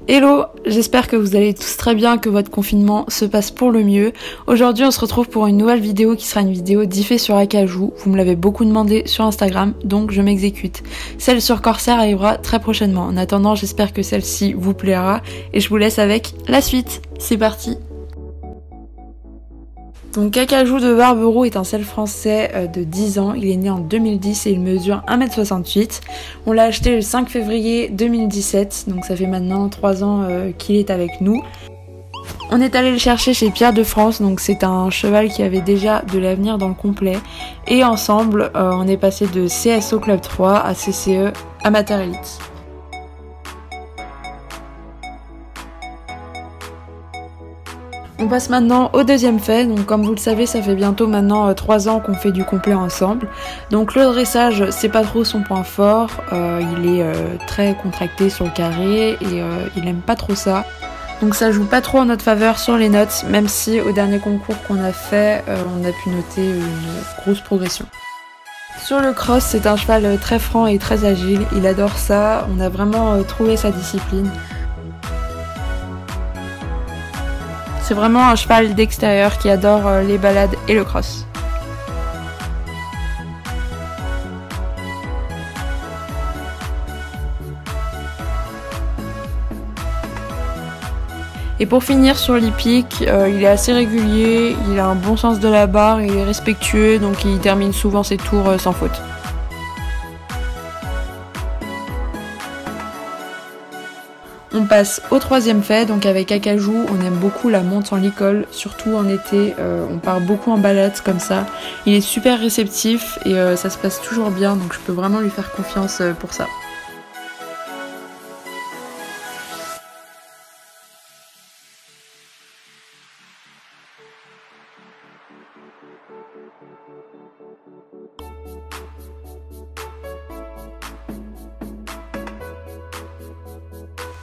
Hello, j'espère que vous allez tous très bien, que votre confinement se passe pour le mieux. Aujourd'hui on se retrouve pour une nouvelle vidéo qui sera une vidéo diffée sur Acajou. Vous me l'avez beaucoup demandé sur Instagram, donc je m'exécute. Celle sur Corsair arrivera très prochainement. En attendant, j'espère que celle-ci vous plaira et je vous laisse avec la suite. C'est parti. Donc Acajou de Barberou est un sel français de 10 ans, il est né en 2010 et il mesure 1m68. On l'a acheté le 5 février 2017, donc ça fait maintenant 3 ans qu'il est avec nous. On est allé le chercher chez Pierre de France, donc c'est un cheval qui avait déjà de l'avenir dans le complet. Et ensemble, on est passé de CSO Club 3 à CCE Amateur Elite. On passe maintenant au deuxième fait, donc comme vous le savez ça fait bientôt maintenant 3 ans qu'on fait du complet ensemble. Donc le dressage c'est pas trop son point fort, il est très contracté sur le carré et il aime pas trop ça. Donc ça joue pas trop en notre faveur sur les notes, même si au dernier concours qu'on a fait on a pu noter une grosse progression. Sur le cross c'est un cheval très franc et très agile, il adore ça, on a vraiment trouvé sa discipline. C'est vraiment un cheval d'extérieur qui adore les balades et le cross. Et pour finir sur l'hippique, il est assez régulier, il a un bon sens de la barre, il est respectueux, donc il termine souvent ses tours sans faute. On passe au troisième fait, donc avec Acajou, on aime beaucoup la monte en licol, surtout en été, on part beaucoup en balade comme ça. Il est super réceptif et ça se passe toujours bien, donc je peux vraiment lui faire confiance pour ça.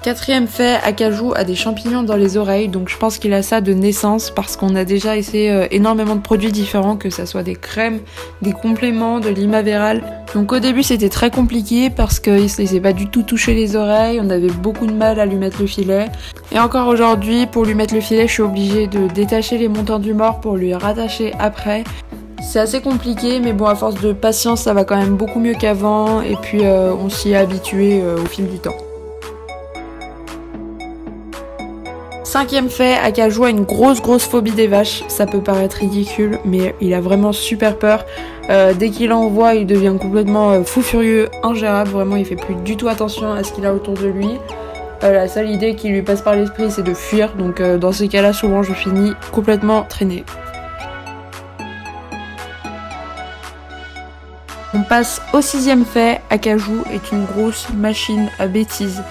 Quatrième fait, Acajou a des champignons dans les oreilles, donc je pense qu'il a ça de naissance parce qu'on a déjà essayé énormément de produits différents, que ça soit des crèmes, des compléments, de l'Imaveral. Donc au début c'était très compliqué parce qu'il se laissait pas du tout toucher les oreilles, on avait beaucoup de mal à lui mettre le filet. Et encore aujourd'hui, pour lui mettre le filet, je suis obligée de détacher les montants du mort pour lui rattacher après. C'est assez compliqué, mais bon, à force de patience, ça va quand même beaucoup mieux qu'avant, et puis on s'y est habitué au fil du temps. Cinquième fait, Acajou a une grosse phobie des vaches. Ça peut paraître ridicule, mais il a vraiment super peur. Dès qu'il en voit, il devient complètement fou furieux, ingérable. Vraiment, il fait plus du tout attention à ce qu'il a autour de lui. La seule idée qui lui passe par l'esprit, c'est de fuir. Donc dans ces cas-là, souvent, je finis complètement traînée. On passe au sixième fait. Acajou est une grosse machine à bêtises.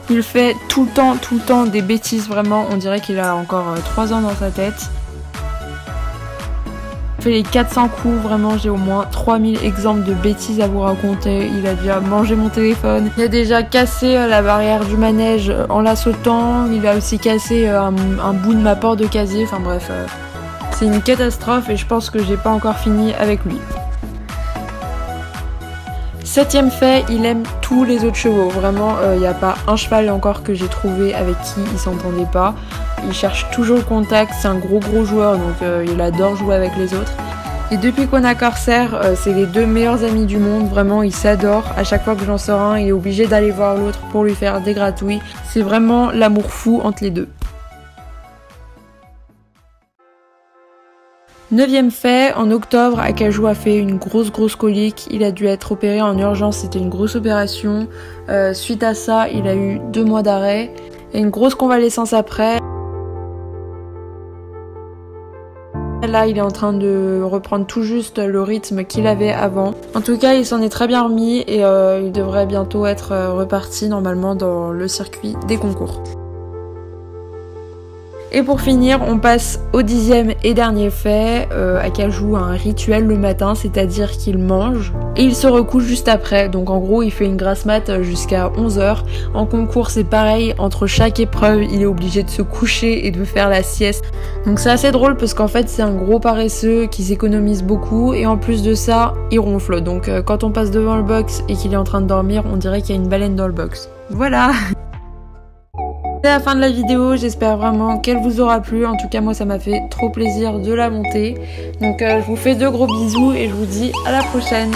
Il fait tout le temps des bêtises, vraiment, on dirait qu'il a encore 3 ans dans sa tête. Il fait les 400 coups, vraiment, j'ai au moins 3000 exemples de bêtises à vous raconter. Il a déjà mangé mon téléphone, il a déjà cassé la barrière du manège en la sautant, il a aussi cassé un bout de ma porte de casier, enfin bref, c'est une catastrophe et je pense que j'ai pas encore fini avec lui. Septième fait, il aime tous les autres chevaux. Vraiment, il n'y a pas un cheval encore que j'ai trouvé avec qui il s'entendait pas. Il cherche toujours le contact, c'est un gros joueur, donc il adore jouer avec les autres. Et depuis qu'on a Corsair, c'est les 2 meilleurs amis du monde. Vraiment, ils s'adorent. À chaque fois que j'en sors un, il est obligé d'aller voir l'autre pour lui faire des gratouilles. C'est vraiment l'amour fou entre les deux. Neuvième fait, en octobre, Acajou a fait une grosse colique, il a dû être opéré en urgence, c'était une grosse opération. Suite à ça, il a eu 2 mois d'arrêt et une grosse convalescence après. Là, il est en train de reprendre tout juste le rythme qu'il avait avant. En tout cas, il s'en est très bien remis et il devrait bientôt être reparti normalement dans le circuit des concours. Et pour finir, on passe au 10e et dernier fait. Acajou a un rituel le matin, c'est-à-dire qu'il mange et il se recouche juste après. Donc en gros, il fait une grasse mat jusqu'à 11h. En concours, c'est pareil, entre chaque épreuve, il est obligé de se coucher et de faire la sieste. Donc c'est assez drôle parce qu'en fait, c'est un gros paresseux qui s'économise beaucoup et en plus de ça, il ronfle. Donc quand on passe devant le box et qu'il est en train de dormir, on dirait qu'il y a une baleine dans le box. Voilà. C'est la fin de la vidéo, j'espère vraiment qu'elle vous aura plu. En tout cas moi ça m'a fait trop plaisir de la monter. Donc je vous fais de gros bisous et je vous dis à la prochaine.